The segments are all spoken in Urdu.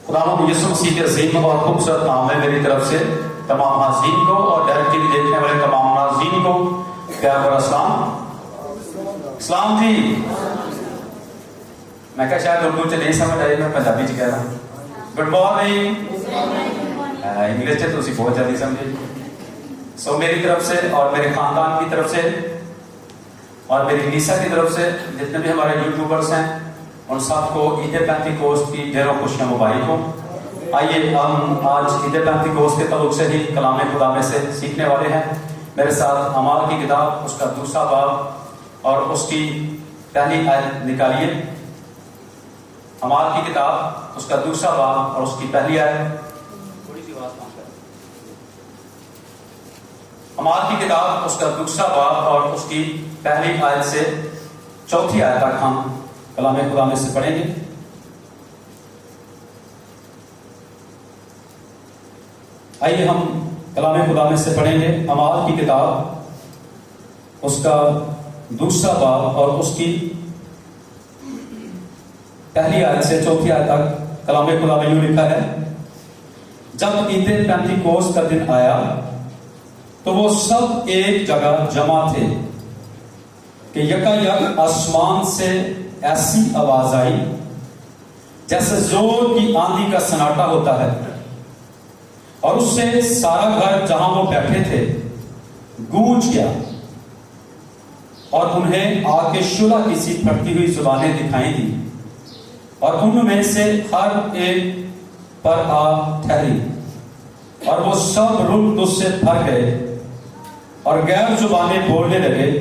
خداوند یسوع مسیح کے عظیم اور خوبصورت نام میں میری طرف سے تمام حاضرین کو اور ڈائریکٹ ٹی وی دیکھنے والے تمام ناظرین کو پیار بھرا سلام جی. میں کہا شاید اردو چ نہیں سمجھ آئی, میں پنجابی چ کہہ رہا ہوں. Good morning. انگلش سے تو اسی بہت جلدی سمجھے. سو میری طرف سے اور میرے خاندان کی طرف سے اور میری لیسا کی طرف سے جتنے بھی ہمارے یوٹیوبرس ہیں ان سب کو عید پینتیکوست کی ڈھیروں خوشیاں مبارک ہوں. آئیے ہم آج عید پینتیکوست کے تعلق سے ہی کلام خدا میں سے سیکھنے والے ہیں. میرے ساتھ اعمال کی کتاب اس کا دوسرا باب اور اس کی پہلی آیت نکالیے. اعمال کی کتاب اس کا دوسرا باب اور اس کی پہلی آیت. تھوڑی سی آواز کم کریں. اعمال کی کتاب اس کا دوسرا باب اور اس کی پہلی آیت سے چوتھی آیت تک ہم کلام خدا میں سے پڑھیں گے. آئیے ہم کلام خدا میں سے پڑھیں گے. اعمال کی کتاب اس کا دوسرا باب اور اس کی پہلی آیت سے چوتھی آیت تک کلام خدا میں یوں لکھا ہے. جب عید پینتیکوست کا دن آیا تو وہ سب ایک جگہ جمع تھے کہ یکایک آسمان سے ایسی آواز آئی جیسے زور کی آندھی کا سناٹا ہوتا ہے, اور اس سے سارا گھر جہاں وہ بیٹھے تھے گونج گیا, اور انہیں آگ کے شعلہ کی سی پھٹتی ہوئی زبانیں دکھائی دی, اور ان میں سے ہر ایک پر آ ٹھہری, اور وہ سب روح تجھ سے بھر گئے اور غیر زبانیں بولنے لگے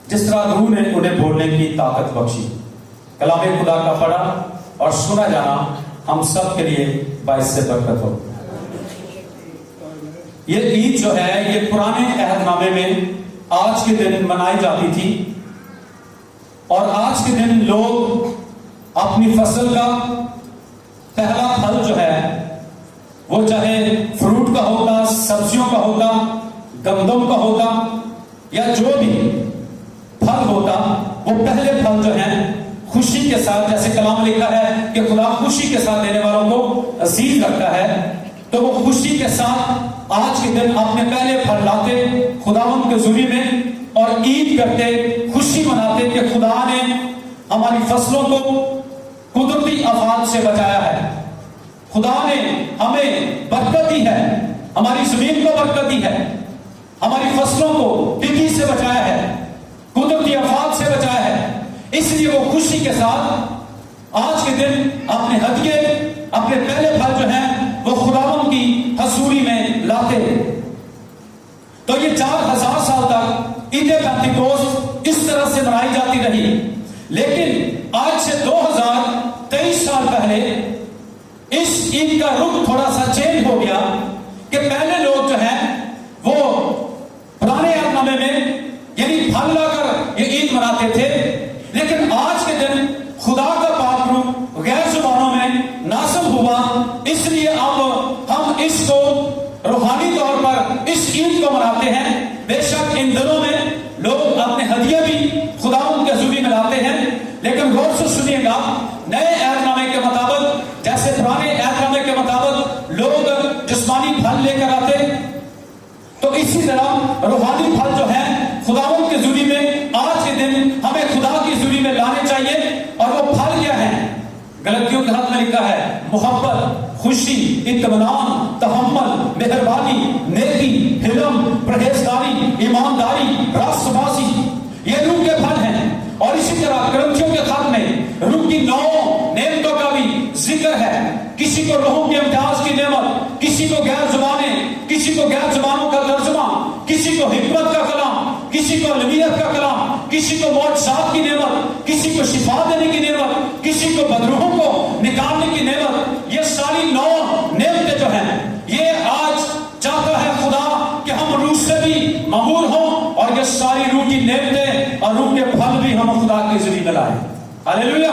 جس طرح روح نے انہیں بولنے کی طاقت بخشی. کلام خدا کا پڑھا اور سنا جانا ہم سب کے لیے باعث سے برکت ہو. یہ عید جو ہے یہ پرانے عہد نامے میں آج کے دن منائی جاتی تھی, اور آج کے دن لوگ اپنی فصل کا پہلا پھل جو ہے وہ چاہے فروٹ کا ہوگا, سبزیوں کا ہوگا, گندم کا ہوگا یا جو بھی پھل ہوتا, وہ پہلے پھل جو ہیں خوشی کے ساتھ, جیسے کلام لکھا ہے کہ خدا خوشی کے ساتھ دینے والوں کو عزیز رکھتا ہے, تو وہ خوشی کے ساتھ آج کے دن اپنے پہلے پھل لاتے خداوند کے حضوری میں اور عید کرتے, خوشی مناتے کہ خدا نے ہماری فصلوں کو قدرتی آفات سے بچایا ہے, خدا نے ہمیں برکت دی ہے, ہماری زمین کو برکت دی ہے, ہماری فصلوں کو ٹڈی سے بچایا ہے, قدرتی آفات سے بچایا ہے. اس لیے وہ خوشی کے ساتھ آج کے دن اپنے ہدیے, اپنے پہلے پھل جو ہیں وہ خداوند کی حضوری میں لاتے. تو یہ 4000 سال تک عید پینتیکوست اس طرح سے منائی جاتی رہی, لیکن آج سے 2023 سال پہلے اس عید کا رخ تھوڑا سا چینج ہو گیا کہ پہلے لوگ جو ہیں وہ پرانے عہد نامے میں یعنی پھل لا کر یہ عید مناتے تھے, لیکن آج کے دن خدا کا پاک روح غیر زبانوں میں نازل ہوا, اس لیے اب ہم اس کو روحانی طور پر اس عید کو مناتے ہیں. بے شک ان دنوں میں لوگ اپنے ہدیے بھی خداوند کے حضوری میں لاتے ہیں, لیکن غور سے سنیے گا, نئے عہد نامے کے مطابق جیسے پرانے عہد نامے کے مطابق لوگ جسمانی پھل لے کر آتے, تو اسی طرح روحانی پھل جو ہے خداوند کے حضوری میں آج کے دن ہمیں خدا کی حضوری میں لانے چاہیے. اور وہ پھل کیا ہیں؟ غلطیوں کے حق میں لکھا ہے محبت, خوشی, اطمینان, تحمل, مہربانی, نیکی, حلم, پرہیزگاری, ایمانداری, راست بازی, یہ روح کے پھل ہیں. اور اسی طرح گرنتھیوں کے خط میں روح کی 9 نعمتوں کا بھی ذکر ہے. کسی کو روحوں کے امتیاز کی نعمت, کسی کو غیر زبانیں, کسی کو غیر زبانوں کا ترجمہ, کسی کو حکمت کا کلام, کسی کو علمیت کا کلام, کسی کو معجزات کی نعمت, کسی کو شفا دینے کی نعمت, کسی کو بدروحوں کو نکالنے کی نعمت. یہ ساری 9 نعمتیں جو ہیں یہ آج چاہتا ہے خدا کہ ہم روح سے بھی معمور ہوں, اور یہ ساری روح کی نعمتیں اور روح کے پھل بھی ہم خدا کے ذریعے لائیں. ہاللیلویا.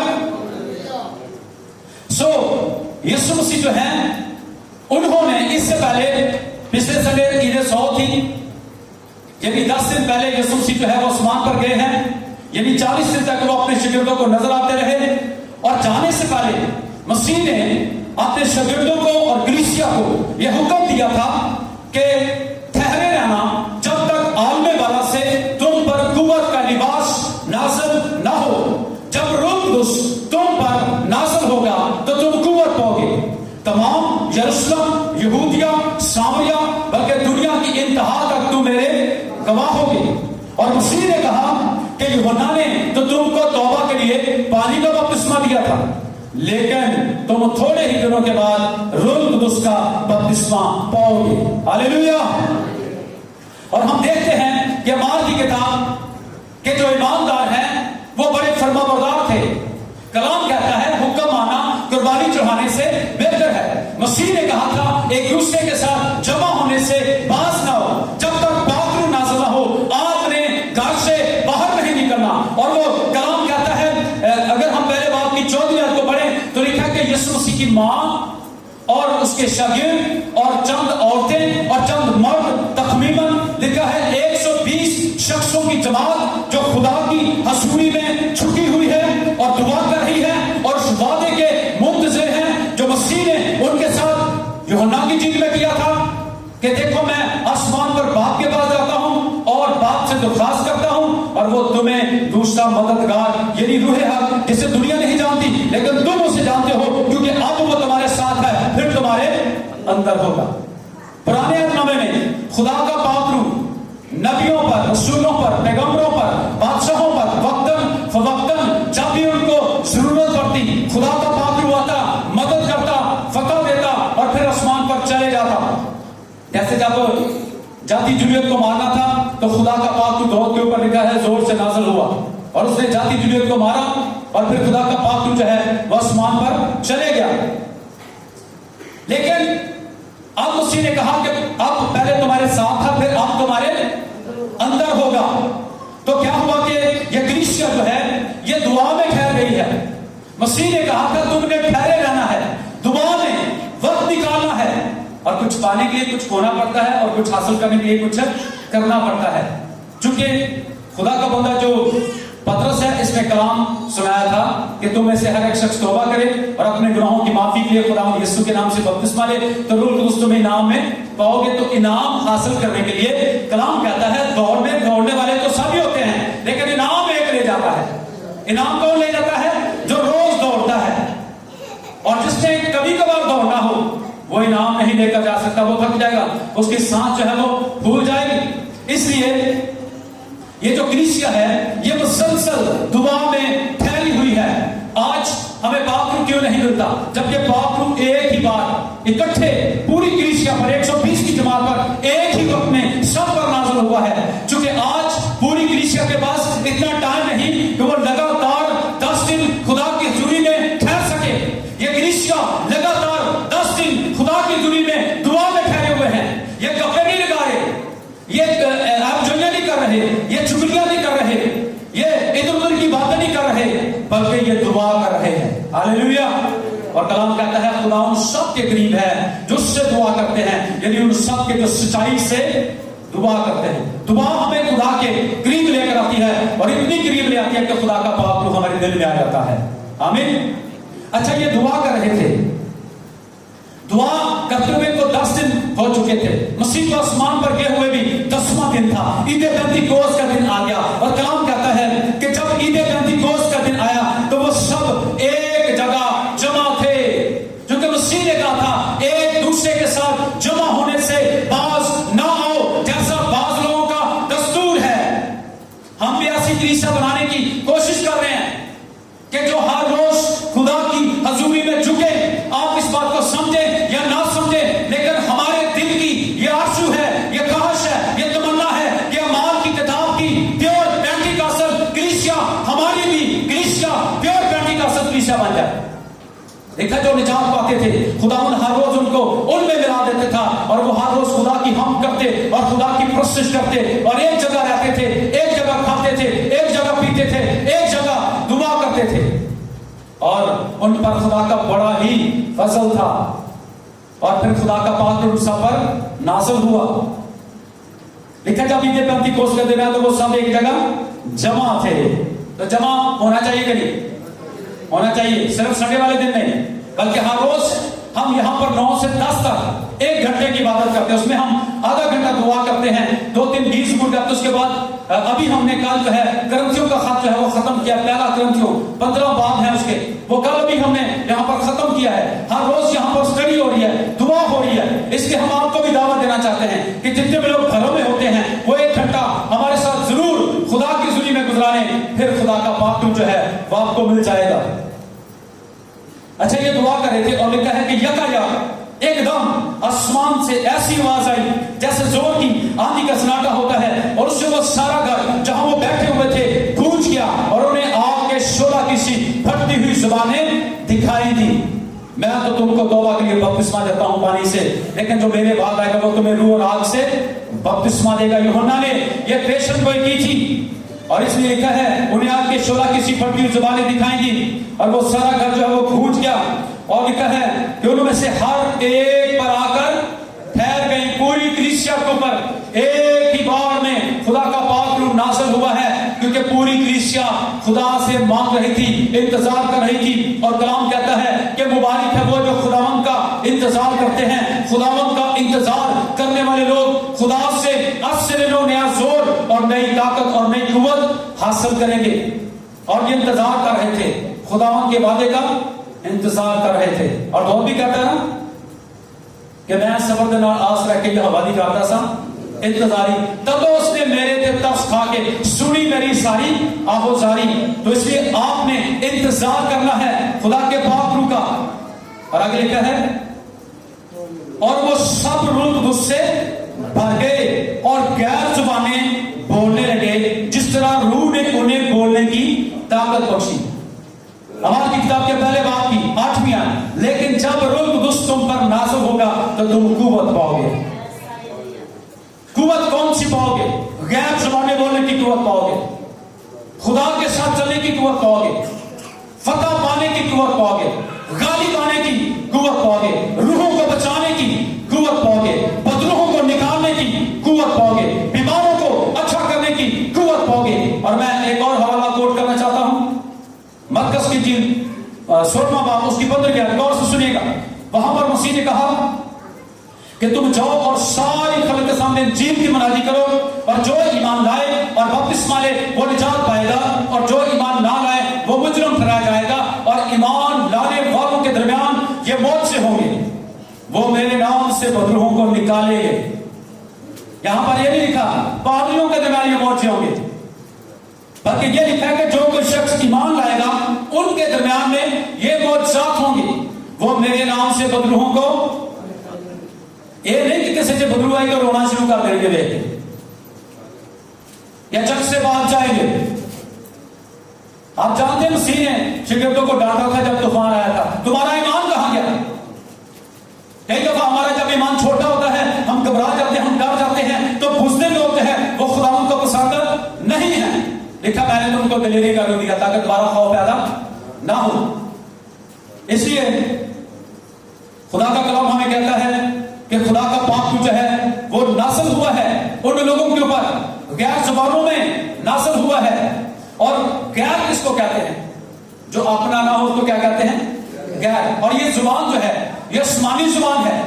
یسوع مسیح جو ہیں انہوں نے اس سے پہلے پچھلے سنڈے عید سو تھی, یعنی 10 دن پہلے یسوع مسیح جو ہے وہ آسمان پر گئے ہیں, یعنی 40 دن تک وہ اپنے شاگردوں کو نظر آتے رہے, اور جانے سے پہلے مسیح نے اپنے شاگردوں کو اور کلیسیا کو یہ حکم دیا تھا کہ ٹھہرے رہنا جب تک عالم والا سے تم پر قوت کا لباس نازل نہ ہو. جب روح القدس تم پر نازل ہوگا تو تم قوت پاؤ گے. تمام یروشلم، یہودیہ، سامریہ، بلکہ دنیا کی انتہا تک تم میرے گواہ ہوگے. اور مسیح نے کہا کہ یوحنا نے تو تم کو توبہ کے لیے پانی کا بپتسمہ دیا تھا، لیکن تم تھوڑے ہی دنوں کے بعد روح القدس کا بپتسمہ پاؤ گے. ہاللیلویا. اور ہم دیکھتے ہیں کہ اعمال کی کتاب کے جو ایماندار ہیں وہ بڑے فرما بردار تھے. کلام کہتا ہے حکم مانا قربانی چڑھانے سے بہتر ہے. مسیح نے کہا تھا ایک دوسرے کے ساتھ جمع ہونے سے باز نہ ہو جب تک پاک روح نازل نہ ہو. آپ نے گھر سے باہر نہیں نکلنا. اور وہ کلام کہتا ہے اگر ہم پہلے باب کی 14 آیت کو پڑھیں تو لکھا کہ یسوع مسیح کی ماں اور اس کے شاگرد اور چند عورتیں اور چند مرد، تخمیماً لکھا ہے 120 شخصوں کی جماعت جو خدا کی حضوری میں چھٹی ہوئی ہے اور دعا کر رہی ہے اور اس وعدے کے منتظر ہیں جو مسیح نے ان کے ساتھ یوحنا کی جیت میں کیا تھا کہ دیکھو میں آسمان پر باپ کے پاس جاتا ہوں اور باپ سے درخواست کرتا ہوں اور وہ تمہیں دوسرا مددگار یعنی روح حق جسے دنیا نہیں جانتی لیکن تم اسے جانتے ہو کیونکہ اب وہ تمہارے ساتھ ہے پھر تمہارے اندر ہوگا. پرانے عہد نامے میں خدا کا پاک روح نبیوں پر، رسولوں پر، پیغمبروں پر، بادشاہوں پر وقتاً فوقتاً جب بھی ان کو ضرورت پڑتی خدا کا پاک روح آتا، مدد کرتا، فتح دیتا اور پھر آسمان پر چلے جاتا. جیسے جب جاتی جولیت کو مارنا تھا تو خدا کا پاک روح دودھ کے اوپر لکھا ہے زور سے نازل ہوا اور اس نے جاتی جولیت کو مارا اور پھر خدا کا پاک روح جو ہے وہ آسمان پر چلے گیا. لیکن اب اسی نے کہا کہ اب پہلے تمہارے ساتھ تھا پھر اب تمہارے اندر ہوگا. تو کیا ہوا کہ یہ کلیسیا جو ہے یہ دعا میں ٹھہر گئی ہے. مسیح نے کہا تھا تم نے ٹھہرے رہنا ہے، دعا میں وقت نکالنا ہے اور کچھ پانے کے لیے کچھ کھونا پڑتا ہے اور کچھ حاصل کرنے کے لیے کچھ کرنا پڑتا ہے. چونکہ خدا کا بندہ جو پطرس ہے اس نے کلام سنایا تھا کہ تم میں سے ہر ایک شخص توبہ کرے اور اپنے گناہوں کی معافی کے لیے خدا یسوع کے نام سے بپتسمہ لے تو روح القدس تم انعام میں پاؤ گے. تو انعام حاصل کرنے کے لیے کلام کہتا ہے دوڑنے والے تو سبھی ہوتے ہیں لیکن انعام ایک لے جاتا ہے. انعام کون لے جاتا ہے؟ جو روز دوڑتا ہے. اور جس نے کبھی کبھار دوڑنا ہو وہ انعام نہیں لے کر جا سکتا، وہ تھک جائے گا، اس کی سانس جو ہے وہ پھول جائے گی. اس لیے یہ جو کلیسیا ہے یہ مسلسل دعا میں ٹھہری ہوئی ہے. آج ہمیں پاک روح کیوں نہیں ملتا جبکہ پاک روح ایک ہی بار اکٹھے پوری کلیسیا پر 120 کی جماعت پر ایک ہی وقت میں سب پر نازل ہوا ہے. چونکہ آج پوری کلیسیا کے پاس اتنا ٹائم نہیں کہ وہ لگاتار 10 دن خدا کی حضوری میں ٹھہر سکے. یہ کلیسیا لگاتار 10 دن خدا کی حضوری میں دعا میں ٹھہرے ہوئے ہیں. یہ گپے نہیں لگا رہے، یہ آپ جولیاں نہیں کر رہے، یہ چگلیاں نہیں کر رہے، یہ ادھر ادھر کی باتیں نہیں کر رہے بلکہ یہ دعا کر رہے ہیں. ہاللیلویا. اور کلام کہتا ہے خدا ان سب کے قریب ہے جو اس سے دعا کرتے ہیں، یعنی ان سب کے جو سچائی سے دعا کرتے ہیں. دعا ہمیں خدا کے قریب لے کر آتی ہے اور اتنی قریب لے آتی ہے کہ خدا کا پاک روح ہمارے دل میں آ جاتا ہے. آمین. اچھا یہ دعا کر رہے تھے، دعا کرتے ہوئے کو 10 دن ہو چکے تھے. مسیح کو آسمان پر گئے ہوئے بھی 10واں دن تھا. عید پینتیکوست کا دن آ گیا اور کلام کہتا ہے کہ جب عید پینتیکوست کا دن آیا تو وہ سب ایک جگہ جمع تھے. کیونکہ مسیح نے کہا تھا ایک دوسرے کے ساتھ جمع ہونے سے باز نہ آؤ جیسا بعض لوگوں کا دستور ہے. ہم بھی ایسی کلیسیا بنانے کی کوشش کر رہے ہیں کہ جو ہر روز خدا کی حضوری میں جھکے. آپ اس بات کو سمجھیں یا نہ سمجھیں لیکن ہمارے دل کی یہ آرزو ہے، یہ خواہش ہے، یہ تمنا ہے کہ اعمال کی کتاب کی پیور پینٹیکاسل کلیسیا ہماری بھی کلیسیا پیور پینٹیکاسل کلیسیا بن جائے. دیکھا جو نجات پاتے تھے خدا ہر روز ان کو ان میں ملا دیتے تھا اور وہ ہر روز خدا کی حمد کرتے اور خدا کی پرستش کرتے اور ایک جگہ رہتے تھے، ایک جگہ کھاتے تھے، ایک جگہ پیتے تھے، ایک جگہ دعا کرتے تھے اور ان پر خدا کا بڑا ہی فضل تھا. اور پھر خدا کا پاک روح سب پر نازل ہوا. لکھا جب عید پینتیکوست کا دن ہے تو وہ سب ایک جگہ جمع تھے. تو جمع ہونا چاہیے کہ نہیں ہونا چاہیے؟ صرف سنڈے والے دن نہیں. بلکہ ہر روز ہم یہاں پر 9 سے 10 تک 1 گھنٹے کی عبادت کرتے ہیں. اس میں ہم آدھا گھنٹہ دعا کرتے ہیں, 2-3 20 منٹ کرتے. اس کے بعد ابھی ہم نے کل جو ہے کرنتھیوں کا خط جو ہے وہ ختم کیا. پہلا کرنتھیوں 15 باب ہے اس کے, وہ کل ابھی ہم نے یہاں پر ختم کیا ہے. ہر روز یہاں پر اسٹڈی ہو رہی ہے, دعا ہو رہی ہے. اس لیے ہم آپ کو بھی دعوت دینا چاہتے ہیں کہ جتنے بھی لوگ گھروں میں ہوتے ہیں وہ 1 گھنٹہ ہمارے ساتھ ضرور خدا کی حضوری میں گزاریں, پھر خدا کا پاک جو ہے وہ آپ کو مل جائے گا. اچھا, یہ دعا کر رہے تھے اور لکھا ہے کہ یکایک ایک دم آسمان سے ایسی آواز آئی جیسے زور کی آندھی کا سناٹا ہوتا ہے, اور اس سے وہ سارا گھر جہاں وہ بیٹھے ہوئے تھے گونج گیا, اور انہیں آگ کے شعلہ کی سی پھٹتی ہوئی زبانیں دکھائی دی. میں تو تم کو توبہ کے لیے بپتسمہ دیتا ہوں پانی سے, لیکن جو میرے بعد آئے گا وہ تمہیں روح اور آگ سے بپتسمہ دے گا. یوحنا نے یہ پیشن گوئی کی تھی, اور اس لیے لکھا ہے انہیں آگ کے شعلہ کی سی پھٹتی ہوئی زبانیں دکھائی دی, اور وہ سارا گھر جو ہے وہ گونج گیا. اور لکھا ہے کہ انہوں میں سے ہر ایک پر آ کر ٹھہر گئی. پوری کلیسیا کے اوپر ایک ہی بار میں خدا کا پاک روح نازل ہوا ہے, کیونکہ پوری کلیسیا خدا سے مانگ رہی تھی, انتظار کر رہی تھی. اور کلام کہتا ہے کہ مبارک ہے وہ جو خداوند کا انتظار کرتے ہیں. خداوند کا انتظار کرنے والے لوگ خدا سے اب سے نو نیا زور اور نئی طاقت اور نئی قوت حاصل کریں گے. اور یہ انتظار کر رہے تھے, خداوند کے وعدے کا انتظار کر رہے تھے. اور داؤد بھی کہتا ہے نا کہ میں صبر دے نال آس رکھ کے یہ حوادی کرتا سا انتظاری, تب اس نے میرے تے ترس کھا کے سنی میری ساری آہوزاری. تو اس لیے آپ نے انتظار کرنا ہے خدا کے پاک روح کا. اور آگے لکھا ہے اور وہ سب روح غصے بھر گئے اور غیر زبانیں بولنے لگے جس طرح روح نے انہیں بولنے کی طاقت بخشی. ہماری کتاب کے پہلے باب کی 8ویں آیت, لیکن جب روح القدس تم پر نازل ہوگا تو تم قوت پاؤ گے. قوت کون سی پاؤ گے؟ غیر زبانیں بولنے کی قوت پاؤ گے, خدا کے ساتھ چلنے کی قوت پاؤ گے, فتح پانے کی قوت پاؤ گے, غالب آنے کی قوت پاؤ گے, روحوں کو بچانے کی قوت پاؤ گے, بدروحوں کو نکالنے کی قوت پاؤ گے, بیماروں کو اچھا کرنے کی قوت پاؤ گے. اور میں ایک اور حوالہ کوٹ کرنا چاہتا ہوں, مرکز کی جلد 16واں باب اس کی 15 آیت, غور سے سنیے گا. وہاں پر مسیح نے کہا کہ تم جاؤ اور ساری خلق کے سامنے انجیل کی منادی کرو, اور جو ایمان لائے اور بپتسمہ لے وہ نجات پائے گا, اور جو ایمان نہ لائے وہ مجرم ٹھہرایا جائے گا. اور ایمان لانے والوں کے درمیان یہ موت سے ہوں گے, وہ میرے نام سے بدروحوں کو نکالیں گے. یہاں پر یہ نہیں لکھا پادریوں کے درمیان یہ موت سے ہوں گے, بلکہ یہ لکھا ہے کہ جو کوئی شخص ایمان لائے گا ان کے درمیان میں یہ معجزات ہوں گے, وہ میرے نام سے بدروحوں کو. یہ نہیں کہ کسی سے بدرو آئے گا رونا شروع کر دیں گے دیکھ کے, یا جگ سے بھاگ جائیں گے. آپ جانتے ہیں مسیح نے شاگردوں کو ڈانٹا تھا جب طوفان آیا تھا, تمہارا ایمان کہاں گیا؟ کئی دفعہ ہمارا جب ایمان چھوٹا ہوتا ہے ہم گھبرا جاتے ہیں, ہم ڈر جاتے ہیں, تو بزدل لوگ جو ہیں وہ خداوند کو پسند نہیں ہے. لکھا میں نے تم کو دلیری کر دیا تاکہ دوبارہ خوف پیدا نہ ہو. اس لیے خدا کا کلام ہمیں کہتا ہے کہ خدا کا پاک جو ہے وہ نازل ہوا ہے ان لوگوں کے اوپر, غیر زبانوں میں نازل ہوا ہے. اور غیر کس کو کہتے ہیں؟ جو اپنا نہ ہو تو کیا کہتے ہیں؟ غیر. اور یہ زبان جو ہے یہ آسمانی زبان ہے,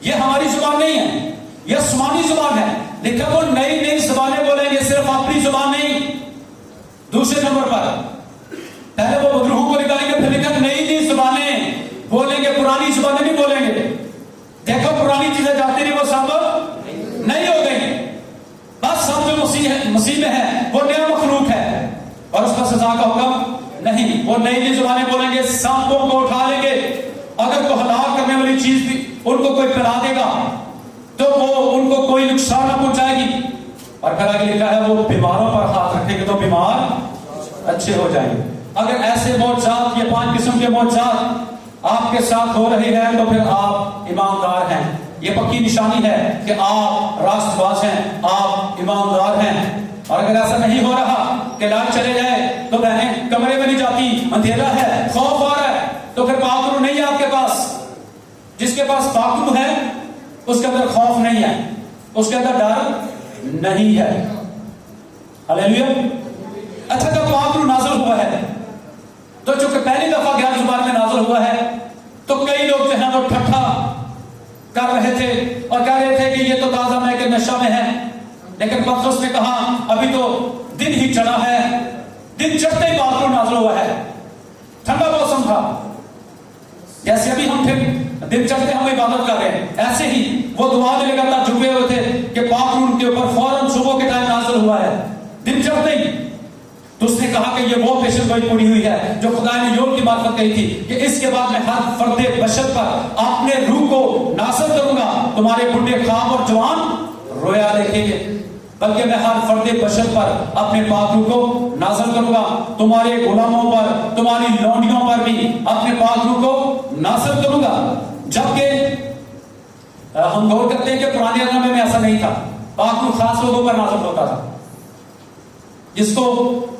یہ ہماری زبان نہیں ہے, یہ آسمانی زبان ہے. لکھا وہ نئی نئی زبانیں بولیں گے, صرف اپنی زبان نہیں. دوسرے نمبر پر پہلے وہ بدروحوں کو نکالیں گے, پھر لکھا نئی نئی زبانیں بولیں گے, پرانی زبانیں نہیں بولیں گے. دیکھو پرانی چیزیں جاتی رہی وہ سب نہیں ہو گئی, بس سب جو مسیح میں ہے وہ نیا مخلوق ہے, اور اس کا سزا کا حکم نہیں. وہ نئی نئی زبانیں بولیں گے, سانپوں کو اٹھا لیں گے, اگر کو ہلاک کرنے والی چیز بھی ان کو کوئی پلا دے گا تو وہ ان کو کوئی نقصان نہ پہنچائے گی. اور پھر آگے لکھا ہے وہ بیماروں پر ہاتھ رکھیں گے تو بیمار اچھے ہو جائیں گے. اگر ایسے معجزات, یہ 5 قسم کے معجزات آپ کے ساتھ ہو رہے ہیں تو پھر آپ ایماندار ہیں. یہ پکی نشانی ہے کہ آپ راست باز ہیں, آپ ایماندار ہیں. اور اگر ایسا نہیں ہو رہا کہ لائٹ چلے جائے تو بہنیں کمرے میں نہیں جاتی, اندھیرا ہے, خوف آ رہا ہے, تو پھر پاک روح نہیں ہے آپ کے پاس. جس کے پاس پاک روح ہے اس کے اندر خوف نہیں ہے, اس کے اندر ڈر نہیں ہے. ہلیلویا. اچھا جب پاک روح نازل ہوا ہے تو چونکہ پہلی دفعہ غیر زبان میں نازل ہوا ہے تو کئی لوگ جو ہے وہ ٹھٹھا کر رہے تھے اور کہہ رہے تھے کہ یہ تو تازہ مے کے نشہ میں ہے. لیکن پطرس نے کہا ابھی تو دن ہی چڑھا ہے, دن چڑھتے ہی پاک روح نازل ہوا ہے, ٹھنڈا موسم تھا. جیسے ابھی ہم پھر دن چڑھتے ہم عبادت کر رہے ہیں, ایسے ہی وہ دعا میں لگاتار جھکے ہوئے تھے کہ پاک روح کے اوپر فوراً صبح کے ٹائم نازل ہوا ہے, دن چڑھتے ہی. تو اس نے کہا کہ یہ وہ پیشن گوئی پوری ہوئی ہے جو خدا نے یوم کی معرفت کہی تھی کہ اس کے بعد میں ہر فرد بشر پر اپنے روح کو نازل کروں گا, تمہارے بڈھے خواب اور جوان رویا دیکھیں گے, بلکہ میں ہر فرد بشر پر اپنے پاک روح کو نازل کروں گا, تمہارے غلاموں پر, تمہاری لونڈیوں پر بھی اپنے پاک روح کو نازل کروں گا. جبکہ ہم غور کرتے ہیں کہ پرانے نامے میں ایسا نہیں تھا, پاک روح خاص لوگوں پر نازل ہوتا تھا جس کو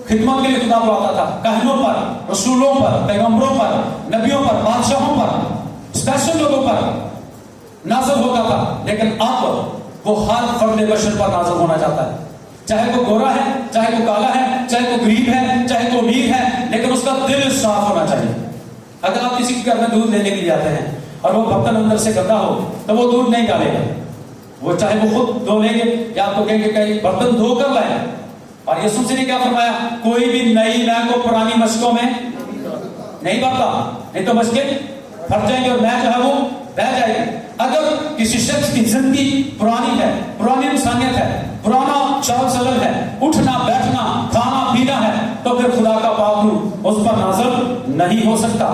خدمت کے لیے خدا بلاتا تھا, کاہنوں پر, رسولوں پر, پیغمبروں پر, نبیوں پر, بادشاہوں پر, اسپیشل لوگوں پر نازل ہوتا تھا. لیکن اب وہ ہر فرد بشر پر نازل ہونا چاہتا ہے, چاہے وہ گورا ہے, چاہے وہ کالا ہے, چاہے وہ غریب ہے, چاہے وہ امیر ہے, لیکن اس کا دل صاف ہونا چاہیے. اگر آپ کسی کے گھر میں دودھ لینے کے لیے آتے ہیں اور وہ برتن اندر سے گندا ہو تو وہ دودھ نہیں ڈالے گا, وہ چاہے وہ خود دھو لیں گے یا آپ کو کہیں گے کہ برتن دھو کر لائیں. اور یسوع مسیح نے کیا فرمایا, کوئی بھی نئی مے کو پرانی مشکوں میں نہیں بھرتا, نہیں تو مشکیں پھٹ جائیں گے اور مے جو ہے وہ بہ جائے گی. اگر کسی شخص کی زندگی پرانی ہے, پرانی انسانیت ہے, پرانا چال چلن ہے, اٹھنا بیٹھنا کھانا پینا ہے, تو پھر خدا کا پاک روح اس پر نازل نہیں ہو سکتا.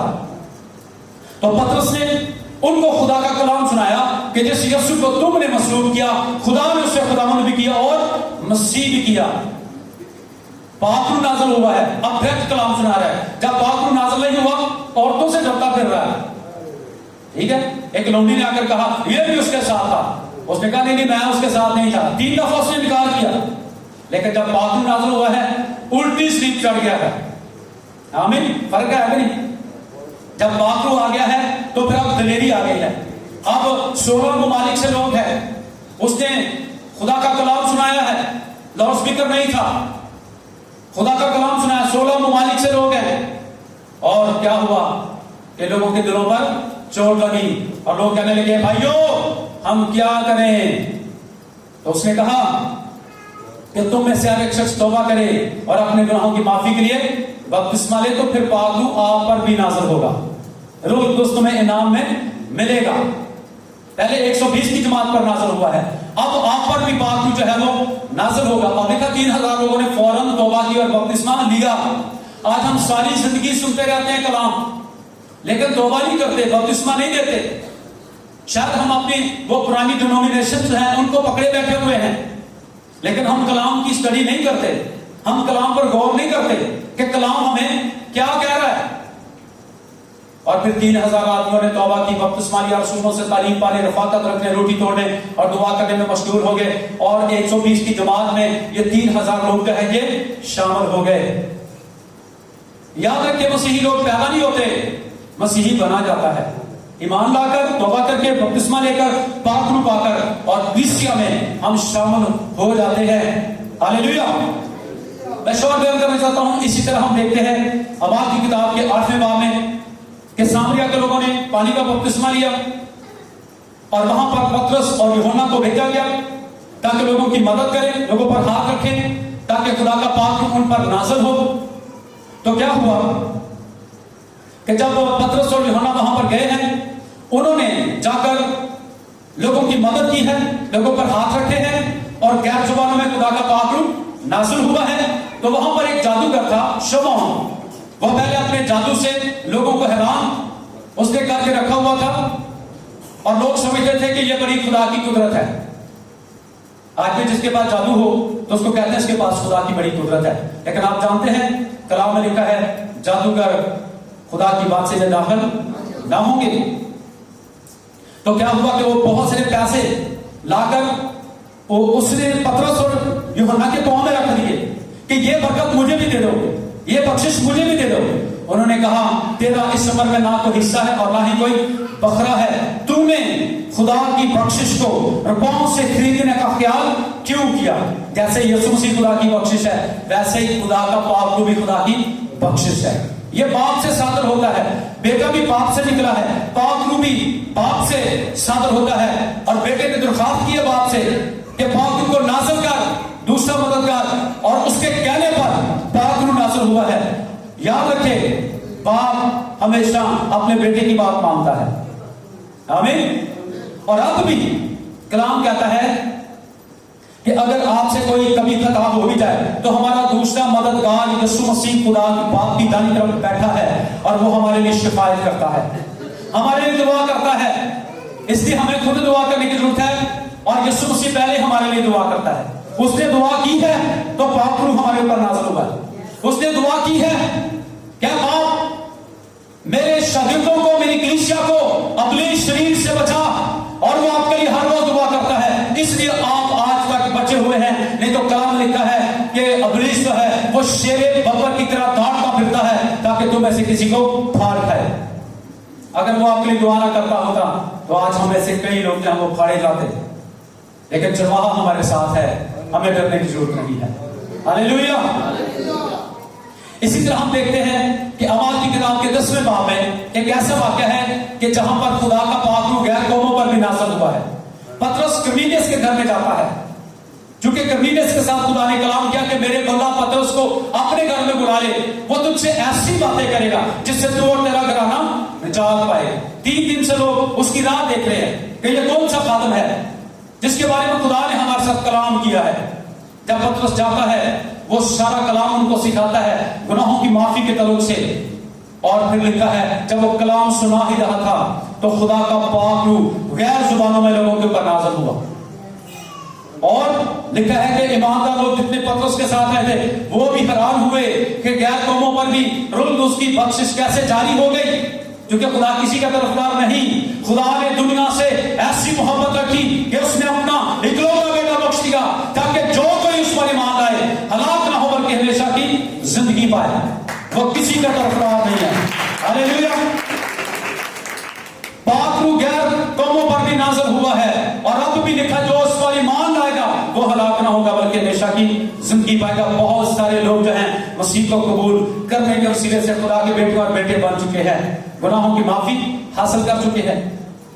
تو پطرس نے ان کو خدا کا کلام سنایا کہ جس یسوع کو تم نے مصلوب کیا, خدا نے اسے خداوند بھی کیا اور مسیح بھی کیا. پاک روح نازل ہوا ہے, اب ڈائریکٹ کلام سنا رہا ہے. جب پاک روح نازل نہیں ہوا عورتوں سے ڈرتا پھر رہا ہے, ٹھیک ہے. ایک لونڈی نے آ کر کہا یہ بھی اس کے ساتھ تھا, اس نے کہا نہیں میں اس کے ساتھ نہیں تھا. 3 دفعہ اس نے انکار کیا. لیکن جب پاک روح نازل ہوا ہے الٹی سلیپ چڑھ گیا ہے. آمین, فرق ہے کہ نہیں. جب پاک روح آ گیا ہے تو پھر اب دلیری آ گئی ہے. اب 16 ممالک سے لوگ ہیں, اس نے خدا کا کلام سنایا ہے, لاؤڈ اسپیکر نہیں تھا, خدا کا کلام سنایا, 16 ممالک سے لوگ ہیں. اور کیا ہوا کہ لوگوں کے دلوں پر چوٹ لگی اور لوگ کہنے لگے بھائیو ہم کیا کریں. تو اس نے کہا کہ تم میں سے ہر ایک شخص توبہ کرے اور اپنے گناہوں کی معافی کے لیے بپتسمہ لے تو پھر پاک روح آپ پر بھی نازل ہوگا, روح القدس تمہیں انعام میں ملے گا. پہلے 120 کی جماعت پر نازل ہوا ہے, اب آپ پر بھی پاک روح جو ہے وہ نازل ہوگا. اور دیکھا 3000 لوگوں نے فوراً توبہ کی اور بپتسمہ لیا. آج ہم ساری زندگی سنتے رہتے ہیں کلام, لیکن توبہ نہیں کرتے, بپتسمہ نہیں دیتے. شاید ہم اپنی وہ پرانی ڈینومینیشنز ہیں ان کو پکڑے بیٹھے ہوئے ہیں, لیکن ہم کلام کی اسٹڈی نہیں کرتے, ہم کلام پر غور نہیں کرتے کہ کلام ہمیں کیا کہہ رہا ہے. اور پھر 3000 آدمیوں نے توبہ کی, بپتسمہ لیا, رسولوں سے تعلیم پانے, رفاقت رکھنے, روٹی توڑنے اور دعا کرنے میں مشغول ہو گئے. اور 120 کی جماعت میں یہ 3000 لوگ جو ہے یہ شامل ہو گئے. یاد رکھیں مسیحی لوگ پیدا نہیں ہوتے, مسیحی بنا جاتا ہے. ایمان لا کر, توبہ کر کے, بپتسمہ لے کر, پاک روح پا کر اور کلیسیا میں ہم شامل ہو جاتے ہیں. ہاللیلویا. میں شور بیان کرنا چاہتا ہوں. اسی طرح ہم دیکھتے ہیں اعمال کی کتاب کے 8ویں باب میں کہ سامریا کے لوگوں نے پانی کا بپتسمہ لیا اور وہاں پر پطرس اور یوحنا کو بھیجا گیا تاکہ لوگوں کی مدد کریں, لوگوں پر ہاتھ رکھیں تاکہ خدا کا پاک روح ان پر نازل ہو. تو کیا ہوا کہ جب پطرس اور یوحنا وہاں پر گئے ہیں, انہوں نے جا کر لوگوں کی مدد کی ہے, لوگوں پر ہاتھ رکھے ہیں اور غیر زبانوں میں خدا کا پاک روح نازل ہوا ہے. تو وہاں پر ایک جادوگر تھا شمعون, وہ پہلے اپنے جادو سے لوگوں کو حیران اس نے کر کے رکھا ہوا تھا اور لوگ سمجھتے تھے کہ یہ بڑی خدا کی قدرت ہے. آج بھی جس کے پاس جادو ہو تو اس کو کہتے ہیں اس کے پاس خدا کی بڑی قدرت ہے. لیکن آپ جانتے ہیں کلام میں لکھا ہے جادوگر خدا کی بات سے داخل نہ ہوں گے. تو کیا ہوا کہ وہ بہت سارے پیسے لا کر اس نے پطرس اور یوحنا کے پاؤں میں رکھ دیے کہ یہ برکت مجھے بھی دے دو, یہ بخشش مجھے بھی دے دو. انہوں نے کہا تیرا اس عمر میں نہ کوئی حصہ ہے اور نہ ہی کوئی بکرا ہے, تو نے خدا کی بخشش کو روپوں سے خریدنے کا خیال کیوں کیا؟ جیسے یسوع مسیح خدا کی بخشش ہے ویسے ہی خدا کا پاک روح بھی خدا کی بخشش ہے. یہ باپ سے صادر ہوتا ہے، بیٹا بھی باپ سے نکلا ہے، پاک روح بھی باپ سے صادر ہوتا ہے، اور بیٹے نے درخواست کی ہے باپ سے کہ پاک روح کو نازل کر، دوسرا مددگار، اور اس کے کہنے پر پاک روح نازل ہوا ہے۔ یاد رکھے باپ ہمیشہ اپنے بیٹے کی بات مانتا ہے، آمین۔ اور اب بھی کلام کہتا ہے کہ اگر آپ سے کوئی کبھی خطا ہو بھی جائے تو ہمارا دوسرا مددگار یسوع مسیح خدا کی باپ کی دائیں طرف بیٹھا ہے، اور وہ ہمارے لیے شفاعت کرتا ہے، ہمارے لیے دعا کرتا ہے۔ اس لیے ہمیں خود دعا کرنے کی ضرورت ہے، اور یسوع مسیح پہلے ہمارے لیے دعا کرتا ہے۔ اس نے دعا کی ہے تو پاک روح ہمارے اوپر نازل ہوا ہے۔ اس نے دعا کی ہے کیا باپ میرے شاگردوں کو، میری کلیسیا کو اپنے شریر سے بچا، اور وہ آپ کے لیے ہر روز دعا کرتا ہے، اس لیے آپ آج تک بچے ہوئے ہیں۔ نہیں تو کلام لکھا ہے کہ ابلیس جو ہے وہ شیر ببر کی طرح داڑتا پھرتا ہے تاکہ تم میں سے کسی کو پھاڑ کھائے۔ اگر وہ آپ کے لیے دعا نہ کرتا ہوتا تو آج ہم ایسے کئی لوگ جو ہیں وہ پھاڑے جاتے، لیکن جب ہمارے ساتھ ہے ہمیں ڈرنے کی ضرورت نہیں ہے۔ ہاللیلویا۔ اسی طرح ہم دیکھتے ہیں کہ اعمال کی کتاب کے 10ویں باب میں ایک ایسا واقعہ ہے کہ جہاں پر خدا کا پاک روح غیر قوموں پر بھی نازل ہوا ہے۔ پطرس کرنیلیس کے گھر میں جاتا ہے، چونکہ کرنیلیس کے ساتھ خدا نے کلام کیا کہ میرے بندہ پطرس کو اپنے گھر میں بلا لے، وہ تجھ سے ایسی باتیں کرے گا جس سے تو اور تیرا گھرانہ نجات پائے۔ 3 دن سے لوگ اس کی راہ دیکھ رہے ہیں کہ یہ کون سا خادم ہے جس کے بارے میں خدا نے ہمارے ساتھ کلام کیا ہے۔ جب پطرس جاتا ہے وہ سارا کلام ان کو سکھاتا ہے گناہوں کی معافی کے تعلق سے، اور پھر لکھا ہے جب وہ کلام سنا ہی رہا تھا تو خدا کا پاک روح غیر زبانوں میں لوگوں کے اوپر نازل ہوا، اور لکھا ہے کہ ایماندار لوگ جتنے پطرس کے ساتھ رہے تھے وہ بھی حیران ہوئے کہ غیر قوموں پر بھی اس کی بخشش کیسے جاری ہو گئی، کیونکہ خدا کسی کا طرفدار نہیں۔ خدا نے دنیا سے ایسی محبت رکھی کہ اس نے اپنا اکلوتا بیٹا بخش دیا تاکہ جو کوئی اس پر ایمان لائے ہلاک نہ ہو بلکہ ہمیشہ کی زندگی پائے۔ وہ کسی کا طرفدار نہیں ہے۔ ہاللیلویا۔ پاک روح غیر قوموں پر بھی نازل ہوا ہے، اور اب بھی لکھا جو اس پر ایمان لائے گا وہ ہلاک نہ ہوگا بلکہ ہمیشہ کی زندگی پائے گا۔ بہت سارے لوگ جو ہیں مسیح کو قبول کرنے کے وسیلے سے خدا کے بیٹے اور بیٹے بن چکے ہیں، گناہوں کی معافی حاصل کر چکے ہیں،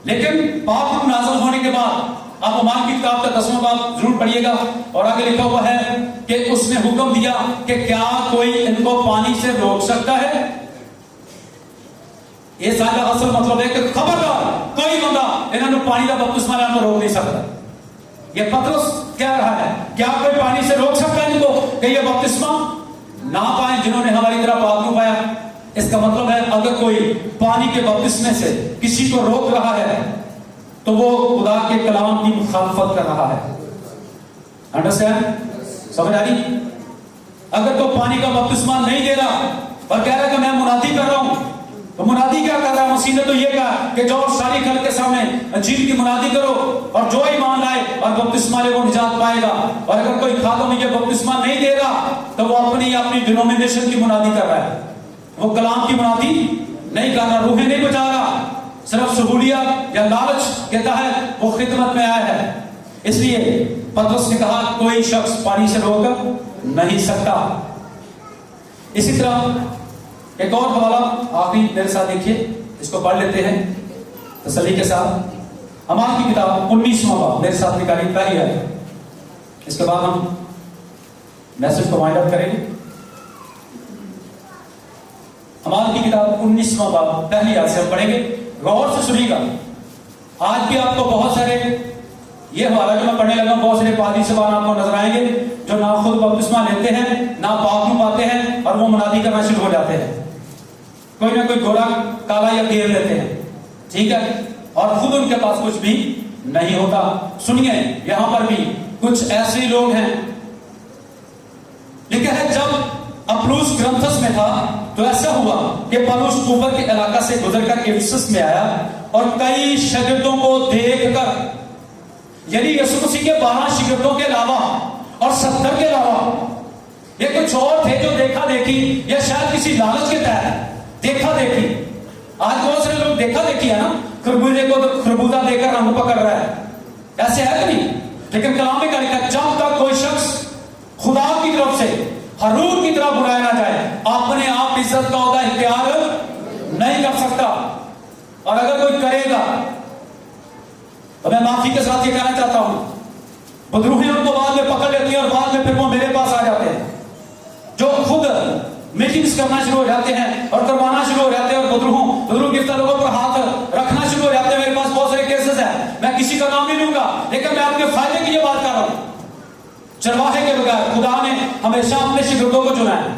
لیکن پاک روح نازل ہونے کے بعد آپ اعمال کی کتاب کا 10واں باب ضرور پڑھیے گا، اور آگے لکھا ہوا ہے کہ اس نے حکم دیا کہ کیا کوئی ان کو پانی سے روک سکتا ہے؟ یہ سارا اصل مطلب ہے کہ خبردار کوئی بندہ انہوں نے پانی کا بپتسمہ لینا تو روک نہیں سکتا۔ یہ پطرس کہہ رہا ہے کیا کوئی پانی سے روک سکتا ہے ان کو کہ یہ بپتسمہ نہ پائیں جنہوں نے ہماری طرح پاک روح پایا؟ اس کا مطلب ہے اگر کوئی پانی کے بپتسمے سے کسی کو روک رہا ہے تو وہ خدا کے کلام کی مخالفت کر رہا ہے۔ انڈرسٹینڈ؟ سمجھ آ رہی؟ اگر تو پانی کا بپتسمہ نہیں دے رہا اور کہہ رہا کہ میں منادی کر رہا ہوں، تو منادی کیا کر رہا ہے؟ مسیح نے تو یہ کہا کہ جو ساری خلق کے سامنے انجیل کی منادی کرو، اور جو ایمان لائے اور بپتسمہ لے وہ نجات پائے گا۔ اور اگر کوئی خادم یہ بپتسمہ نہیں دے رہا تو وہ اپنی ڈینومینیشن کی منادی کر رہا ہے، وہ کلام کی منادی نہیں کر رہا، روحیں نہیں بچا رہا، صرف سہولیات یا لالچ کے تحت وہ خدمت میں آیا ہے۔ اس لیے پطرس نے کہا کوئی شخص پانی سے روک نہیں سکتا۔ اسی طرح ایک اور حوالہ آخری میرے ساتھ دیکھیے، اس کو پڑھ لیتے ہیں تسلی کے ساتھ۔ اعمال کی کتاب 19واں باب میرے ساتھ نکالی پہلی آیت، اس کے بعد ہم میسج کو وائنڈ اپ کریں گے۔ اعمال کی کتاب 19واں باب پہلی آیت سے ہم پڑھیں گے، غور سے سنیے گا۔ آج بھی آپ کو بہت سارے یہ حوالہ جو میں پڑھنے لگا بہت سارے پادری صاحبان آپ کو نظر آئیں گے جو نہ خود بپتسمہ لیتے ہیں نہ پاک روح پاتے ہیں، اور وہ منادی کرنا شروع ہو جاتے ہیں، کوئی نہ کوئی گھوڑا کالا یا گھیر لیتے ہیں، ٹھیک ہے، اور خود ان کے پاس کچھ بھی نہیں ہوتا۔ سنیے یہاں پر بھی کچھ ایسے لوگ ہیں، لکھا ہے جب اپلوس گرنتھس میں تھا تو ایسا ہوا کہ پالوس کوفر کے علاقہ سے گزر کر افسس میں آیا، اور کئی شاگردوں کو دیکھ کر، یعنی یسوع مسیح کے 12 شاگردوں کے علاوہ اور 70 کے علاوہ یہ کچھ اور تھے جو دیکھا دیکھی یا شاید کسی لالچ کے تحت دیکھا دیکھی۔ آج بہت سارے لوگ دیکھا دیکھی ہے نا، خربوزے کو تو خربوزہ دے کر رنگ پکڑ رہا ہے، ایسے ہے کہ نہیں؟ لیکن کلام میں کہا لکھا جب تک کوئی شخص خدا کی طرف سے حرور کی طرح بلایا نہ جائے. اپنے آپ عزت کا عہدہ اختیار نہیں کر سکتا, اور اگر کوئی کرے گا تو میں معافی کے ساتھ یہ کہنا چاہتا ہوں, بدروہیں ان کو بعد میں پکڑ لیتی ہیں اور بعد میں پھر وہ میرے پاس آ جاتے ہیں, جو خود میٹنگز کرنا شروع ہو جاتے ہیں اور کروانا شروع ہو جاتے ہیں, اور بدروہ گرفتہ لوگوں پر ہاتھ رکھنا شروع ہو جاتے ہیں. میرے پاس بہت سارے کیسز ہیں, میں کسی کا نام نہیں لوں گا, لیکن میں آپ کے فائدے کی یہ بات کر رہا ہوں. چرواہے کے بغیر خدا نے ہمیشہ اپنے شاگردوں کو چنا ہے.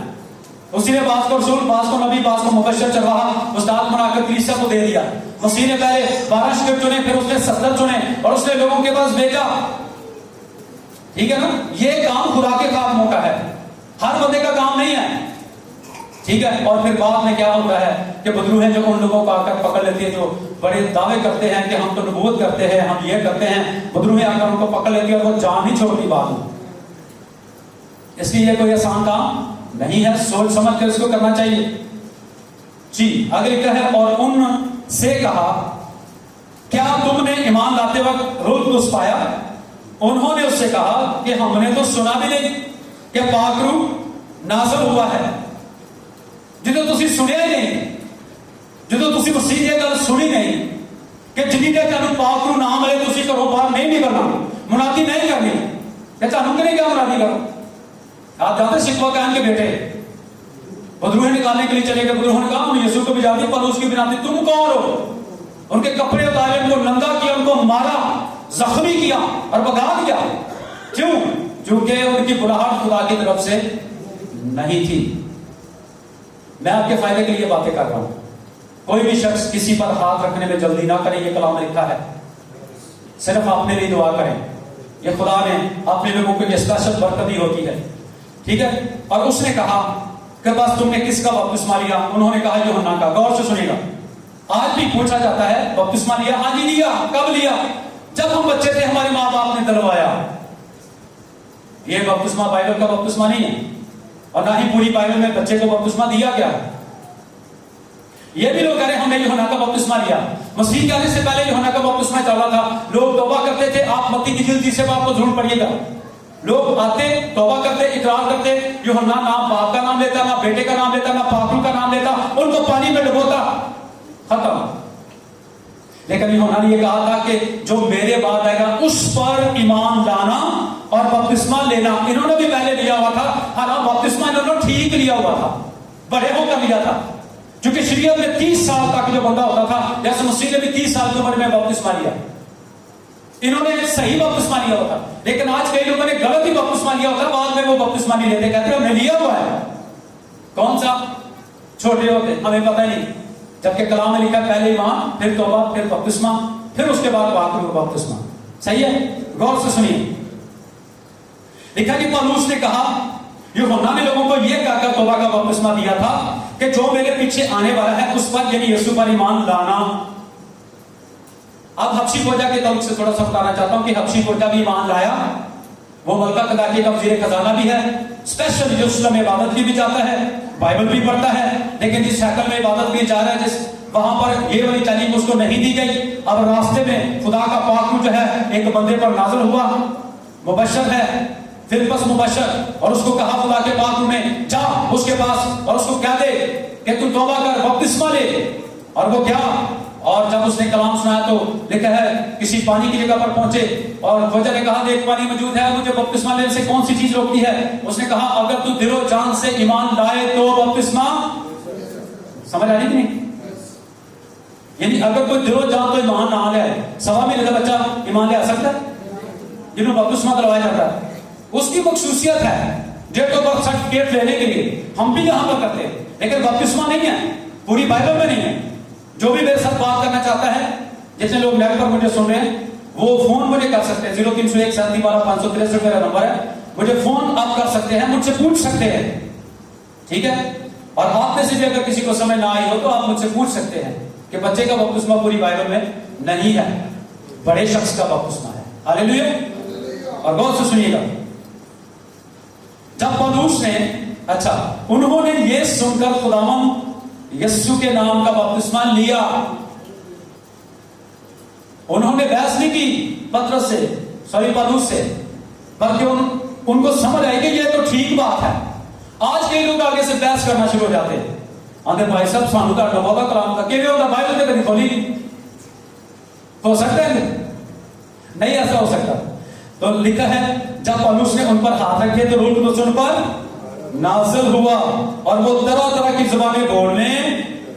اسی نے بعض کو رسول, بعض کو نبی, بعض کو مبشر, چرواہا, استاد بنا کر کلیسیا کو دے دیا. مسیح نے پہلے 12 شاگرد چنے, پھر اس نے 70 چنے اور اس نے لوگوں کے پاس بھیجا. ٹھیک ہے نا, یہ کام خدا کے خادموں کا ہے, ہر بندے کا کام نہیں ہے. ٹھیک ہے, اور پھر بعد میں کیا ہوتا ہے کہ بدروہیں جو ان لوگوں کو آ کر پکڑ لیتی ہے جو بڑے دعوے کرتے ہیں کہ ہم تو نبوت کرتے ہیں, ہم یہ کرتے ہیں, بدروہیں آ کر ان کو پکڑ لیتی ہے اور وہ جان ہی چھوڑتی بعد میں. اس لیے یہ کوئی آسان کام نہیں ہے, سوچ سمجھ کر اس کو کرنا چاہیے. جی آگے لکھا ہے, اور ان سے کہا کیا تم نے ایمان لاتے وقت روح القدس پایا؟ انہوں نے اس سے کہا کہ ہم نے تو سنا بھی نہیں کہ پاک روح نازل ہوا ہے. جدو تسی سنیا ہی نہیں, جدو تسی مسیح یہ گل سنی نہیں کہ جنہیں نے تانوں پاک روح نہ ملے تسی گھروں باہر نہیں نکلنا, منادی نہیں کرنی, کہ تانوں کہ نہیں کیا منادی کرو. آپ جانتے شکوہ کہان کے بیٹے بدروہیں نکالنے کے لیے چلے گئے. بدروہوں نے کہا ہم یسوع کو بھی جانتے ہیں, پولس کی بھی جانتے, تم کون ہو؟ ان کے کپڑے اتارے, ان کو ننگا کیا, ان کو مارا, زخمی کیا اور بھگا دیا. کیوں؟ کیونکہ ان کی بلاہٹ خدا کی طرف سے نہیں تھی. میں آپ کے فائدے کے لیے باتیں کر رہا ہوں. کوئی بھی شخص کسی پر ہاتھ رکھنے میں جلدی نہ کرے, یہ کلام میں لکھا ہے. صرف اپنے لیے دعا کریں, یہ خدا نے اپنے لوگوں کو یہ اسپیشل برکت دی ہوتی ہے. ٹھیک ہے, اور اس نے کہا کہ بس تم نے کس کا بپتسمہ لیا؟ انہوں نے کہا یوحنا کا. غور سے سنیے گا, آج بھی پوچھا جاتا ہے بپتسمہ لیا؟ ہاں جی لیا. کب لیا؟ جب ہم بچے تھے, ہمارے ماں باپ نے دلوایا. یہ بپتسمہ بائبل کا بپتسمہ نہیں ہے, اور نہ ہی پوری بائبل میں بچے کو بپتسمہ دیا گیا. یہ بھی لوگ کہہ رہے ہیں ہم نے یوحنا کا بپتسمہ لیا. مسیح کے آنے سے پہلے یوحنا کا بپتسمہ چلا تھا. لوگ توبہ کرتے تھے. آپ متی کی جلد 30 آپ کو ضرور پڑھیے گا. لوگ آتے, توبہ کرتے, اقرار کرتے, یوحنا نہ باپ کا نام لیتا, نہ بیٹے کا نام لیتا, نہ پاک کا نام لیتا, ان کو پانی میں ڈبوتا, ختم. لیکن یوحنا نے یہ کہا تھا کہ جو میرے بعد آئے گا اس پر ایمان لانا اور بپتسمہ لینا. انہوں نے بھی پہلے لیا ہوا تھا, حالانکہ بپتسمہ انہوں نے ٹھیک لیا ہوا تھا, بڑے ہو کر لیا تھا. کیونکہ شریعت میں 30 سال تک جو بندہ ہوتا تھا, جیسے مسیح نے بھی 30 سال کی عمر میں بپتسمہ لیا. انہوں نے صحیح بپتسمہ لیا ہوتا, لیکن آج کئی لوگوں نے غلط ہی بپتسمہ لیا ہوتا, بعد میں وہ بپتسمہ نہیں لیتے, کہتے ہیں ہم نے لیا ہوا ہے. کون سا؟ چھوٹے ہوتے, ہمیں پتہ نہیں. جبکہ کلام میں لکھا پہلے ایمان, پھر توبہ, پھر بپتسمہ, پھر اس کے بعد باقی بپتسمہ. صحیح ہے, غور سے سنیے. لکھا کہ پولس نے کہا, یوحنا نے لوگوں کو یہ کہہ کر توبہ کا بپتسمہ دیا تھا کہ جو میرے پیچھے آنے والا ہے اس پر, یعنی یسوع پر ایمان لانا. اب حبشی فوجا کے تعلق سے تھوڑا سا بتانا چاہتا ہوں کہ حبشی فوجا بھی ایمان لایا. وہ ملکہ قداقی کا وزیر خزانہ بھی ہے, اسپیشل یروشلم میں عبادت کی بھی جاتا ہے, بائبل بھی پڑھتا ہے, لیکن جس شکل میں عبادت کی جا رہا ہے, جس وہاں پر یہ والی تعلیم اس کو نہیں دی گئی. اب راستے میں خدا کا پاک روح جو ہے ایک بندے پر نازل ہوا, مبشر ہے, فلپس مبشر, اور اس کو کہا خدا کے پاک روح نے جا اس کے پاس اور اس کو کہہ دے کہ تو توبہ کر, بپتسمہ لے. اور وہ کیا, اور جب اس نے کلام سنایا تو لکھا ہے کسی پانی کی جگہ پر پہنچے, اور فوجا نے کہا دیکھ پانی موجود ہے, مجھے بپتسمہ لینے سے کون سی چیز روکتی ہے؟ اس نے کہا اگر تو دل و جان سے ایمان لائے تو بپتسمہ. سمجھ آ رہی کہ نہیں؟ یعنی اگر کوئی دل و جان تو ایمان نہ لے, 1.25 مہینے کا بچہ ایمان لے آ سکتا ہے جنہوں بپتسمہ دلوایا جاتا ہے. اس کی مخصوصیت ہے ڈیٹ آف برتھ سرٹیفکیٹ لینے کے لیے, ہم بھی یہاں پر کرتے ہیں, لیکن بپتسمہ نہیں ہے, پوری بائبل میں نہیں ہے. جو بھی میرے ساتھ بات کرنا چاہتا ہے, جتنے لوگ نیٹ پر مجھے سن رہے ہیں, وہ فون مجھے کر سکتے ہیں. 0301 712 563 میرا نمبر ہے, مجھے فون آپ کر سکتے ہیں, مجھ سے پوچھ سکتے ہیں. ٹھیک ہے, اور آپ میں سے بھی اگر کسی کو سمجھ نہ آئی ہو تو آپ مجھ سے پوچھ سکتے ہیں کہ بچے کا بپتسمہ پوری بائبل میں نہیں ہے, بڑے شخص کا بپتسمہ ہے. ہاللیلویا. اور غور سے سنیے گا, جب پولس نے, اچھا انہوں نے یہ سن کر خداوند یسوع کے نام کا بپتسمہ لیا. انہوں نے بحث نہیں کی پطرس سے, پولس سے, بلکہ ان کو سمجھ آئی کہ یہ تو ٹھیک بات ہے. آج کئی لوگ آگے سے بحث کرنا شروع ہو جاتے ہیں، آندے بھائی صاحب سانو کا نبوتا کلام کا کہ ہوتا بائبل نے کبھی کھولی ہو سکتا ہے نہیں ایسا ہو سکتا. تو لکھا ہے جب پولس نے ان پر ہاتھ رکھے تو روح القدس ان پر نازل ہوا اور وہ طرح طرح کی زبانیں بولنے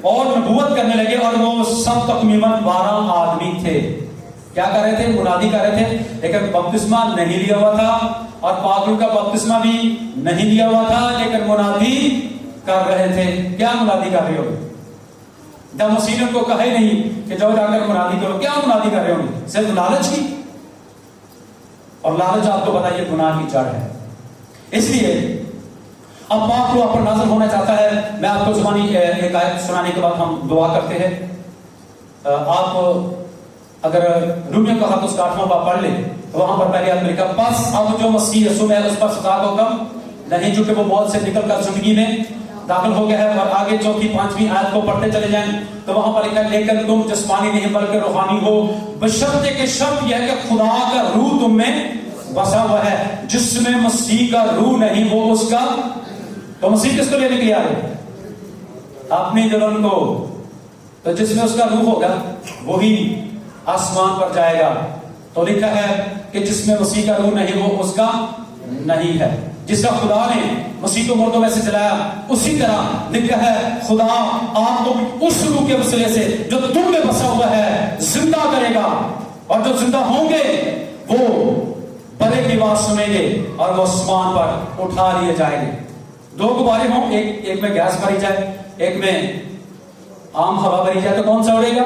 اور نبوت کرنے لگے، اور وہ سب تقریباً 12 آدمی تھے. کیا کر رہے تھے؟ منادی کر رہے تھے، لیکن بپتسمہ نہیں لیا ہوا تھا، اور پاک روح کا بپتسمہ بھی نہیں لیا ہوا تھا، لیکن منادی کر رہے تھے. کیا منادی کر رہے ہو؟ جب مسیح نے ان کو کہا ہی نہیں کہ جاؤ جا کر منادی کرو، کیا منادی کر رہے ہوں؟ صرف لالچ کی، اور لالچ آپ کو پتا یہ گناہ کی جڑ ہے. اس لیے اب پاک روح آپ پر نازل ہونا چاہتا ہے. میں آپ کو زبانی ایک آیت سنانے کے بعد ہم دعا کرتے ہیں. آپ اگر رومیوں کا خط اس کا 8واں باب پڑھ لیں تو وہاں پر پہلے آیت میں لکھا بس اب جو مسیح یسوع میں اس پر سزا کا حکم نہیں، چونکہ وہ موت سے نکل کر زندگی میں داخل ہو گیا ہے. اور آگے 4 5 آیت کو پڑھتے چلے جائیں تو وہاں پر لکھا لیکن تم جسمانی نہیں بلکہ روحانی ہو، بشرطے کہ شرط یہ ہے کہ خدا کا روح تم میں بسا ہوا ہے. جس میں مسیح کا روح نہیں وہ اس کا، تو مسیح کس کو لینے کے لیے آ رہے؟ اپنی دلہن کو. تو جس میں اس کا روح ہوگا وہی آسمان پر جائے گا. تو لکھا ہے کہ جس میں مسیح کا روح نہیں وہ اس کا نہیں ہے. جس کا خدا نے مسیح کو مردوں میں سے جلایا، اسی طرح لکھا ہے خدا آپ کو اس روح کے وسیلے سے جو تم میں بسا ہوا ہے زندہ کرے گا، اور جو زندہ ہوں گے وہ بڑے کی بات سنیں گے اور وہ آسمان پر اٹھا لیے جائیں گے. 2 غبارے ہوں، ایک میں گیس بھری جائے، ایک میں عام ہوا بھری جائے، تو کون سا اڑے گا؟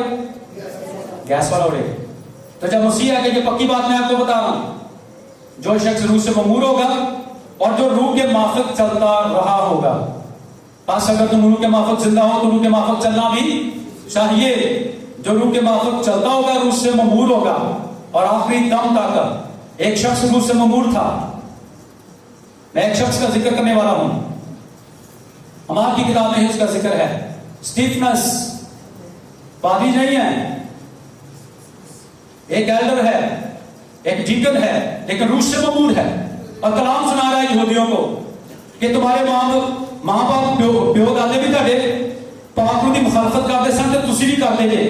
گیس والا اڑے گا. تو جب مسیح آ کے یہ پکی بات میں آپ کو بتا رہا ہوں، جو شخص روح سے مامور ہوگا اور جو روح کے مافک چلتا رہا ہوگا. بس اگر تم روح کے مافک زندہ ہو تو روح کے مافک چلنا بھی چاہیے. جو روح کے مافک چلتا ہوگا روح سے مامور ہوگا. اور آخری دم تک ایک شخص روح سے مامور تھا. میں ایک شخص کا ذکر کرنے والا ہوں، ہماری کتاب میں اس کا ذکر ہے. اسٹیفنس پادری نہیں ہے، ایک ایلڈر ہے، ایک ڈیکن ہے، لیکن روح سے مامور ہے، اور کلام سنا رہا ہے یہودیوں کو کہ تمہارے ماں باپ پیو دادے بھی تھے پاک روح کی مخالفت کرتے سن تے تسی بھی کرتے جے.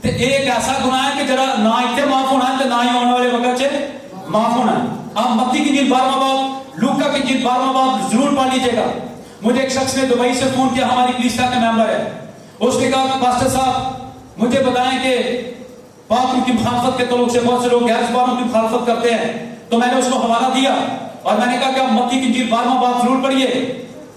تے ایک ایسا گناہ ہے کہ جڑا نہ اتنے معاف ہونا ہے تے نہ ہی آنے والے وقت چ معاف ہونا ہے. آپ متی کی انجیل 12واں باب، لوکا کی انجیل 12واں باب ضرور پڑھ لیجیے گا. مجھے ایک شخص نے دبئی سے فون کیا، ہماری کلیسیا کا ممبر ہے. اس نے کہا پاسٹر صاحب مجھے بتائیں کہ پاک روح کی مخالفت کے تعلق سے بہت سے لوگ غیر زبانوں کی مخالفت کرتے ہیں. تو میں نے اس کو حوالہ دیا اور میں نے کہا کہ آپ متی کی انجیل 12واں باب ضرور پڑھیے،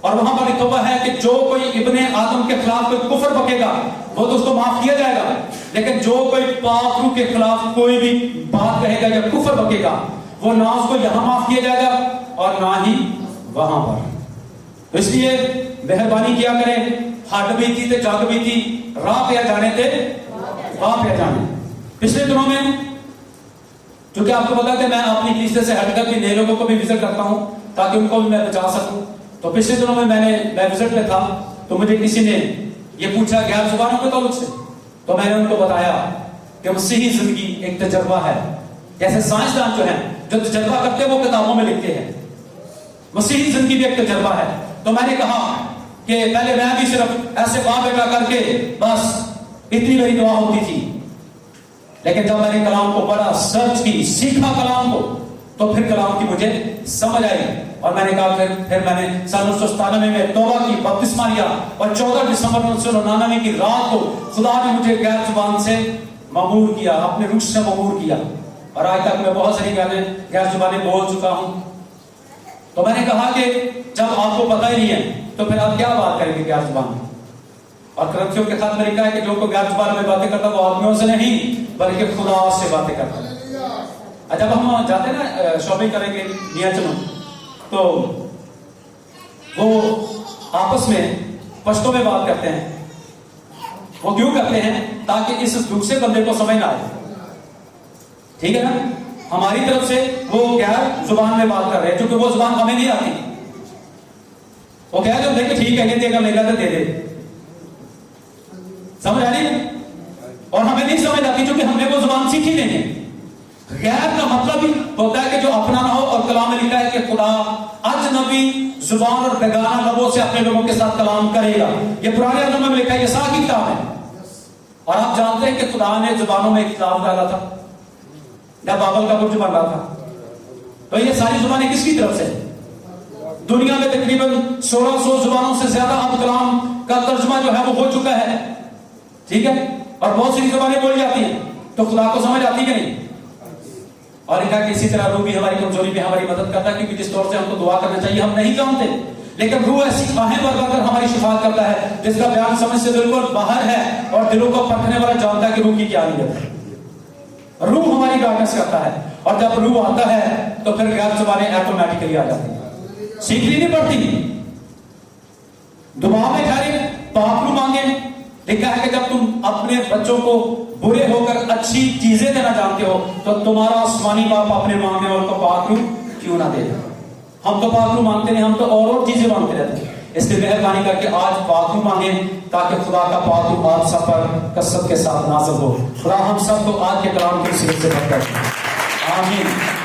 اور وہاں پر لکھا ہوا ہے کہ جو کوئی ابن آدم کے خلاف کوئی کفر بکے گا وہ تو اس کو معاف کیا جائے گا، لیکن جو کوئی پاک روح کے خلاف کوئی بھی بات کہے گا یا کفر بکے گا وہ نہ اس کو یہاں معاف کیا جائے گا اور نہ ہی وہاں پر. اس لیے مہربانی کیا کریں، ہڈ بیتی تے جگ بیتی، راہ پہ جانے تے واہ پہ جانے. پچھلے دنوں میں چونکہ آپ کو پتا کہ میں اپنی کلیسیا سے ہٹ کر کے نئے لوگوں کو بھی وزٹ کرتا ہوں تاکہ ان کو بھی میں بچا سکوں. تو پچھلے دنوں میں میں وزٹ پہ تھا تو مجھے کسی نے یہ پوچھا غیر زبانوں کے تعلق سے، تو میں نے ان کو بتایا کہ مسیحی زندگی ایک تجربہ ہے. جیسے سائنسدان جو ہیں جو تجربہ کرتے ہیں وہ کتابوں میں لکھتے ہیں، مسیحی زندگی بھی ایک تجربہ ہے. تو میں نے کہا کہ پہلے میں بھی صرف ایسے باں بیٹا کر کے بس اتنی میری دعا ہوتی تھی، لیکن جب میں نے کلام کو پڑھا، سرچ کی، سیکھا کلام کو، تو پھر کلام کی مجھے سمجھ آئی. اور میں نے کہا پھر میں نے سن 1997 میں توبہ کی، بپتسمہ لیا، اور 14 دسمبر 1999 کی رات کو خدا نے مجھے غیر زبان سے مامور کیا، اپنے روح سے مامور کیا، اور آج تک میں بہت ساری غیر زبانیں بول چکا ہوں. تو میں نے کہا کہ جب آپ کو پتہ ہی نہیں ہے تو پھر آپ کیا بات کریں گے غیر زبان میں. اور کرنتھیوں کے خط میں لکھا ہے کہ جو کوئی غیر زبان میں باتیں کرتا وہ آدمیوں سے نہیں بلکہ خدا سے باتیں کرتا ہے. جب ہم جاتے ہیں نا شاپنگ کریں گے میاں چلو، تو وہ آپس میں پشتوں میں بات کرتے ہیں. وہ کیوں کرتے ہیں؟ تاکہ اس دوسرے بندے کو سمجھ نہ آئے. ٹھیک ہے نا؟ ہماری طرف سے وہ غیر زبان میں بات کر رہے ہیں، کیونکہ وہ زبان ہمیں نہیں آتی. وہ کہہ دو دیکھیں ٹھیک ہے، یہ دے گا لے گا تو دے دے. سمجھ آ رہی ہے؟ اور ہمیں نہیں سمجھ آتی کیونکہ ہم نے وہ زبان سیکھی نہیں ہے. غیر کا مطلب ہی ہوتا ہے کہ جو اپنا نہ ہو، اور کلام میں لکھا ہے کہ خدا اجنبی زبان اور بیگانہ لبوں سے اپنے لوگوں کے ساتھ کلام کرے گا. یہ پرانے عہد نامے میں لکھا ہے, یہ سا کی کتاب ہے. اور آپ جانتے ہیں کہ خدا نے زبانوں میں اختلاف ڈالا تھا جب بابل کا برج بن رہا تھا. تو یہ ساری زبانیں کس کی طرف سے؟ دنیا میں تقریباً 1600 زبانوں سے زیادہ اب کلام کا ترجمہ جو ہے وہ ہو چکا ہے. ٹھیک ہے, اور بہت سی زبانیں بولی جاتی ہیں. تو خدا کو سمجھ آتی کہ نہیں؟ اور ان کا کہ اسی طرح روح بھی ہماری کمزوری میں ہماری مدد کرتا ہے, کیونکہ جس طور سے ہم کو دعا کرنا چاہیے ہم نہیں جانتے, لیکن روح ایسی خواہیں بھر کر ہماری شفاعت کرتا ہے جس کا بیان سمجھ سے بالکل باہر ہے, اور دلوں کو پرکھنے والا جانتا ہے کہ روح کی کیا نیت ہے. روح ہماری گائیڈنس کرتا ہے, اور جب روح آتا ہے تو پھر غیر زبانیں آٹومیٹکلی آ جاتی ہیں, سیکھنی نہیں پڑتی. دعا میں ٹھہرے, پاک روح مانگے. لکھا ہے کہ جب تم اپنے بچوں کو برے ہو کر اچھی چیزیں دینا جانتے ہو تو تمہارا آسمانی باپ اپنے مانگنے والوں کو پاک روح کیوں نہ دے. ہم تو پاک روح مانگتے نہیں, ہم تو اور چیزیں مانگتے رہتے ہیں. اس لیے مہربانی کر کے آج پاک روح مانگیں تاکہ خدا کا پاک روح آپ سب پر کثرت کے ساتھ نازل ہو. خدا ہم سب کو آج کے کلام کی صورت سے برکت دے. آمین.